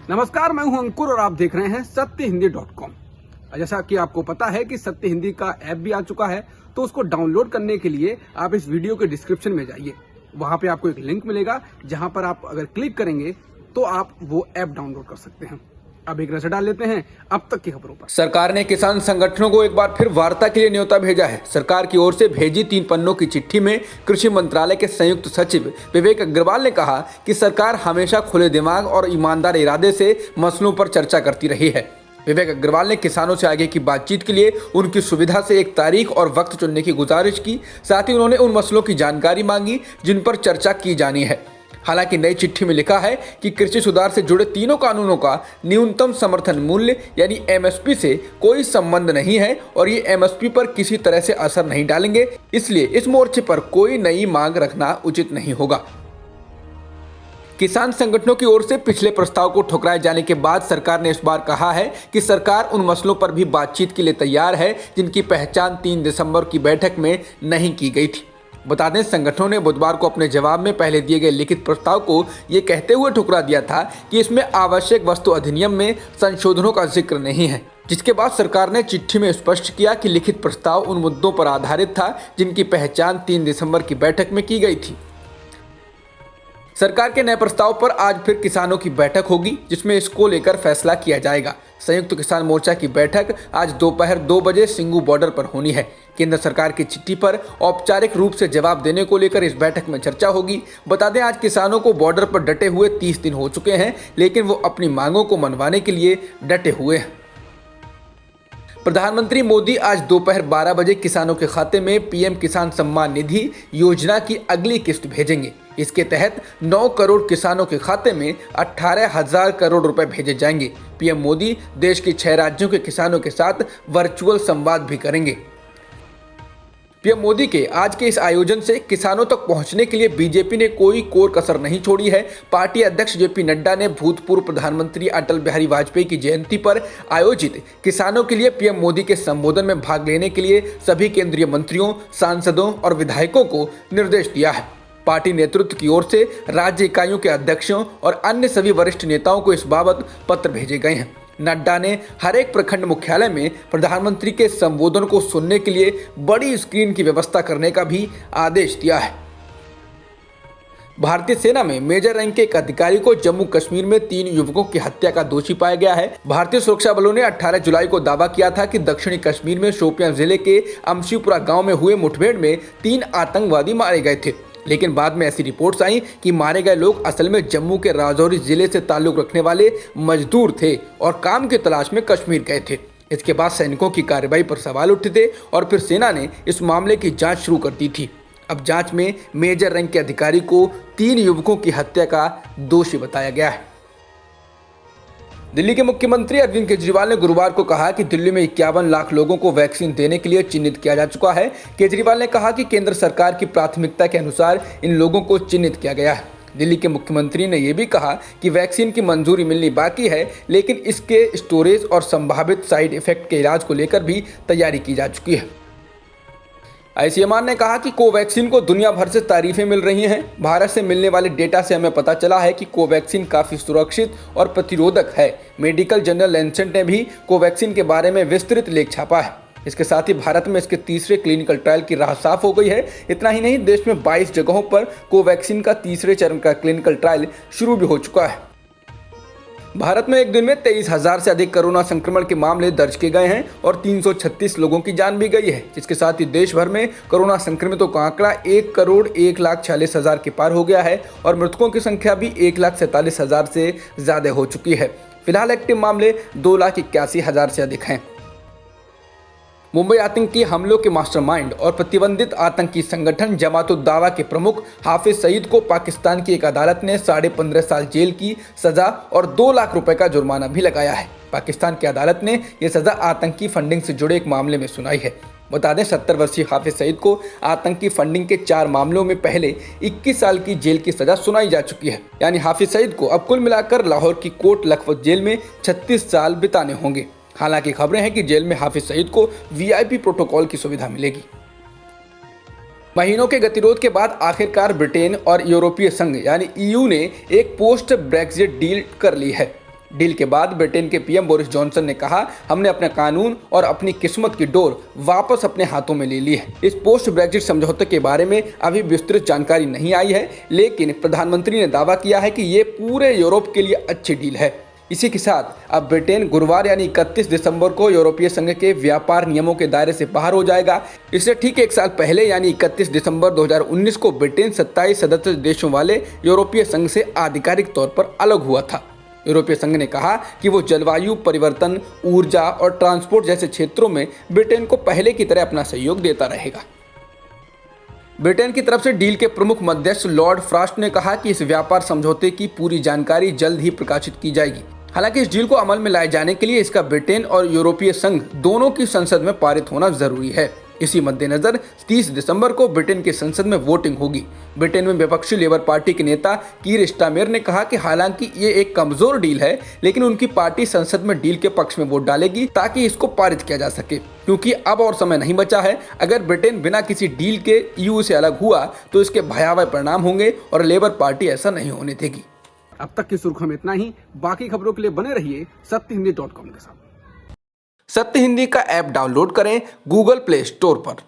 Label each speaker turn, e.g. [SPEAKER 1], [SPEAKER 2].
[SPEAKER 1] नमस्कार, मैं हूं अंकुर और आप देख रहे हैं सत्यहिंदी.com। जैसा कि आपको पता है कि सत्य हिंदी का ऐप भी आ चुका है, तो उसको डाउनलोड करने के लिए आप इस वीडियो के डिस्क्रिप्शन में जाइए। वहां पे आपको एक लिंक मिलेगा, जहां पर आप अगर क्लिक करेंगे तो आप वो ऐप डाउनलोड कर सकते हैं। अब एक नजर डाल लेते हैं अब तक की खबरों पर।
[SPEAKER 2] सरकार ने किसान संगठनों को एक बार फिर वार्ता के लिए न्योता भेजा है। सरकार की ओर से भेजी 3 पन्नों की चिट्ठी में कृषि मंत्रालय के संयुक्त सचिव विवेक अग्रवाल ने कहा कि सरकार हमेशा खुले दिमाग और ईमानदार इरादे से मसलों पर चर्चा करती रही है। विवेक अग्रवाल ने किसानों से आगे की बातचीत के लिए उनकी सुविधा से एक तारीख और वक्त चुनने की गुजारिश की। साथ ही उन्होंने उन मसलों की जानकारी मांगी जिन पर चर्चा की जानी है। हालांकि नई चिट्ठी में लिखा है कि कृषि सुधार से जुड़े तीनों कानूनों का न्यूनतम समर्थन मूल्य यानी एमएसपी से कोई संबंध नहीं है और ये एमएसपी पर किसी तरह से असर नहीं डालेंगे, इसलिए इस मोर्चे पर कोई नई मांग रखना उचित नहीं होगा। किसान संगठनों की ओर से पिछले प्रस्ताव को ठुकराए जाने के बाद सरकार ने इस बार कहा है कि सरकार उन मसलों पर भी बातचीत के लिए तैयार है जिनकी पहचान 3 दिसंबर की बैठक में नहीं की गई थी। बता दें, संगठनों ने बुधवार को अपने जवाब में पहले दिए गए लिखित प्रस्ताव को ये कहते हुए ठुकरा दिया था कि इसमें आवश्यक वस्तु अधिनियम में संशोधनों का जिक्र नहीं है, जिसके बाद सरकार ने चिट्ठी में स्पष्ट किया कि लिखित प्रस्ताव उन मुद्दों पर आधारित था जिनकी पहचान 3 दिसंबर की बैठक में की गई थी। सरकार के नए प्रस्ताव पर आज फिर किसानों की बैठक होगी, जिसमें इसको लेकर फैसला किया जाएगा। संयुक्त किसान मोर्चा की बैठक आज दोपहर 2 बजे सिंगू बॉर्डर पर होनी है। केंद्र सरकार की चिट्ठी पर औपचारिक रूप से जवाब देने को लेकर इस बैठक में चर्चा होगी। बता दें, आज किसानों को बॉर्डर पर डटे हुए 30 दिन हो चुके हैं, लेकिन वो अपनी मांगों को मनवाने के लिए डटे हुए हैं। प्रधानमंत्री मोदी आज दोपहर 12 बजे किसानों के खाते में पीएम किसान सम्मान निधि योजना की अगली किस्त भेजेंगे। इसके तहत 9 करोड़ किसानों के खाते में 18,000 करोड़ रुपए भेजे जाएंगे। पीएम मोदी देश के 6 राज्यों के किसानों के साथ वर्चुअल संवाद भी करेंगे। पीएम मोदी के आज के इस आयोजन से किसानों तक पहुंचने के लिए बीजेपी ने कोई कोर कसर नहीं छोड़ी है। पार्टी अध्यक्ष जेपी नड्डा ने भूतपूर्व प्रधानमंत्री अटल बिहारी वाजपेयी की जयंती पर आयोजित किसानों के लिए पीएम मोदी के संबोधन में भाग लेने के लिए सभी केंद्रीय मंत्रियों, सांसदों और विधायकों को निर्देश दिया है। पार्टी नेतृत्व की ओर से राज्य इकाइयों के अध्यक्षों और अन्य सभी वरिष्ठ नेताओं को इस बाबत पत्र भेजे गए हैं। नड्डा ने हर एक प्रखंड मुख्यालय में प्रधानमंत्री के संबोधन को सुनने के लिए बड़ी स्क्रीन की व्यवस्था करने का भी आदेश दिया है। भारतीय सेना में मेजर रैंक के एक अधिकारी को जम्मू कश्मीर में 3 युवकों की हत्या का दोषी पाया गया है। भारतीय सुरक्षा बलों ने 18 जुलाई को दावा किया था कि दक्षिणी कश्मीर में शोपियां जिले के अमशीपुरा गांव में हुए मुठभेड़ में 3 आतंकवादी मारे गए थे, लेकिन बाद में ऐसी रिपोर्ट्स आई कि मारे गए लोग असल में जम्मू के राजौरी जिले से ताल्लुक रखने वाले मजदूर थे और काम की तलाश में कश्मीर गए थे। इसके बाद सैनिकों की कार्रवाई पर सवाल उठे थे और फिर सेना ने इस मामले की जांच शुरू कर दी थी। अब जांच में मेजर रैंक के अधिकारी को 3 युवकों की हत्या का दोषी बताया गया है। दिल्ली के मुख्यमंत्री अरविंद केजरीवाल ने गुरुवार को कहा कि दिल्ली में 51 लाख लोगों को वैक्सीन देने के लिए चिन्हित किया जा चुका है। केजरीवाल ने कहा कि केंद्र सरकार की प्राथमिकता के अनुसार इन लोगों को चिन्हित किया गया है। दिल्ली के मुख्यमंत्री ने यह भी कहा कि वैक्सीन की मंजूरी मिलनी बाकी है, लेकिन इसके स्टोरेज और संभावित साइड इफेक्ट के इलाज को लेकर भी तैयारी की जा चुकी है। आईसीएमआर ने कहा कि कोवैक्सीन को दुनिया भर से तारीफें मिल रही हैं। भारत से मिलने वाले डेटा से हमें पता चला है कि कोवैक्सीन काफ़ी सुरक्षित और प्रतिरोधक है। मेडिकल जर्नल लैंसेट ने भी कोवैक्सीन के बारे में विस्तृत लेख छापा है। इसके साथ ही भारत में इसके तीसरे क्लिनिकल ट्रायल की राह साफ हो गई है। इतना ही नहीं, देश में 22 जगहों पर कोवैक्सीन का तीसरे चरण का क्लिनिकल ट्रायल शुरू भी हो चुका है। भारत में एक दिन में 23,000 से अधिक कोरोना संक्रमण के मामले दर्ज किए गए हैं और 336 लोगों की जान भी गई है, जिसके साथ ही देश भर में कोरोना संक्रमितों का आंकड़ा 1,01,46,000 के पार हो गया है और मृतकों की संख्या भी 1,47,000 से ज़्यादा हो चुकी है। फिलहाल एक्टिव मामले 2,81,000 से अधिक हैं। मुंबई आतंकी हमलों के मास्टरमाइंड और प्रतिबंधित आतंकी संगठन जमात-उद-दावा के प्रमुख हाफिज सईद को पाकिस्तान की एक अदालत ने 15.5 साल जेल की सजा और 2 लाख रुपए का जुर्माना भी लगाया है। पाकिस्तान की अदालत ने यह सजा आतंकी फंडिंग से जुड़े एक मामले में सुनाई है। बता दें, 70 वर्षीय हाफिज सईद को आतंकी फंडिंग के 4 मामलों में पहले 21 साल की जेल की सजा सुनाई जा चुकी है। यानी हाफिज सईद को अब कुल मिलाकर लाहौर की कोट लखपत जेल में 36 साल बिताने होंगे। हालांकि खबरें हैं कि जेल में हाफिज सईद को वीआईपी प्रोटोकॉल की सुविधा मिलेगी। महीनों के गतिरोध के बाद आखिरकार ब्रिटेन और यूरोपीय संघ यानी ईयू ने एक पोस्ट ब्रेक्जिट डील कर ली है। डील के बाद ब्रिटेन के पीएम बोरिस जॉनसन ने कहा, हमने अपना कानून और अपनी किस्मत की डोर वापस अपने हाथों में ले ली है। इस पोस्ट ब्रेक्जिट समझौते के बारे में अभी विस्तृत जानकारी नहीं आई है, लेकिन प्रधानमंत्री ने दावा किया है कि ये पूरे यूरोप के लिए अच्छी डील है। इसी के साथ अब ब्रिटेन गुरुवार यानी 31 दिसंबर को यूरोपीय संघ के व्यापार नियमों के दायरे से बाहर हो जाएगा। इससे ठीक एक साल पहले यानी 31 दिसंबर 2019 को ब्रिटेन 27 सदस्य देशों वाले यूरोपीय संघ से आधिकारिक तौर पर अलग हुआ था। यूरोपीय संघ ने कहा कि वो जलवायु परिवर्तन, ऊर्जा और ट्रांसपोर्ट जैसे क्षेत्रों में ब्रिटेन को पहले की तरह अपना सहयोग देता रहेगा। ब्रिटेन की तरफ से डील के प्रमुख मध्यस्थ लॉर्ड फ्रॉस्ट ने कहा कि इस व्यापार समझौते की पूरी जानकारी जल्द ही प्रकाशित की जाएगी। हालांकि इस डील को अमल में लाए जाने के लिए इसका ब्रिटेन और यूरोपीय संघ दोनों की संसद में पारित होना जरूरी है। इसी मद्देनजर 30 दिसंबर को ब्रिटेन की संसद में वोटिंग होगी। ब्रिटेन में विपक्षी लेबर पार्टी के नेता कीर स्टारमेर ने कहा कि हालांकि ये एक कमजोर डील है, लेकिन उनकी पार्टी संसद में डील के पक्ष में वोट डालेगी ताकि इसको पारित किया जा सके, क्योंकि अब और समय नहीं बचा है। अगर ब्रिटेन बिना किसी डील के EU से अलग हुआ तो इसके भयावह परिणाम होंगे और लेबर पार्टी ऐसा नहीं होने देगी।
[SPEAKER 1] अब तक की सुर्खियों में इतना ही। बाकी खबरों के लिए बने रहिए सत्यहिंदी.com के साथ।
[SPEAKER 2] सत्य हिंदी का ऐप डाउनलोड करें गूगल प्ले स्टोर पर।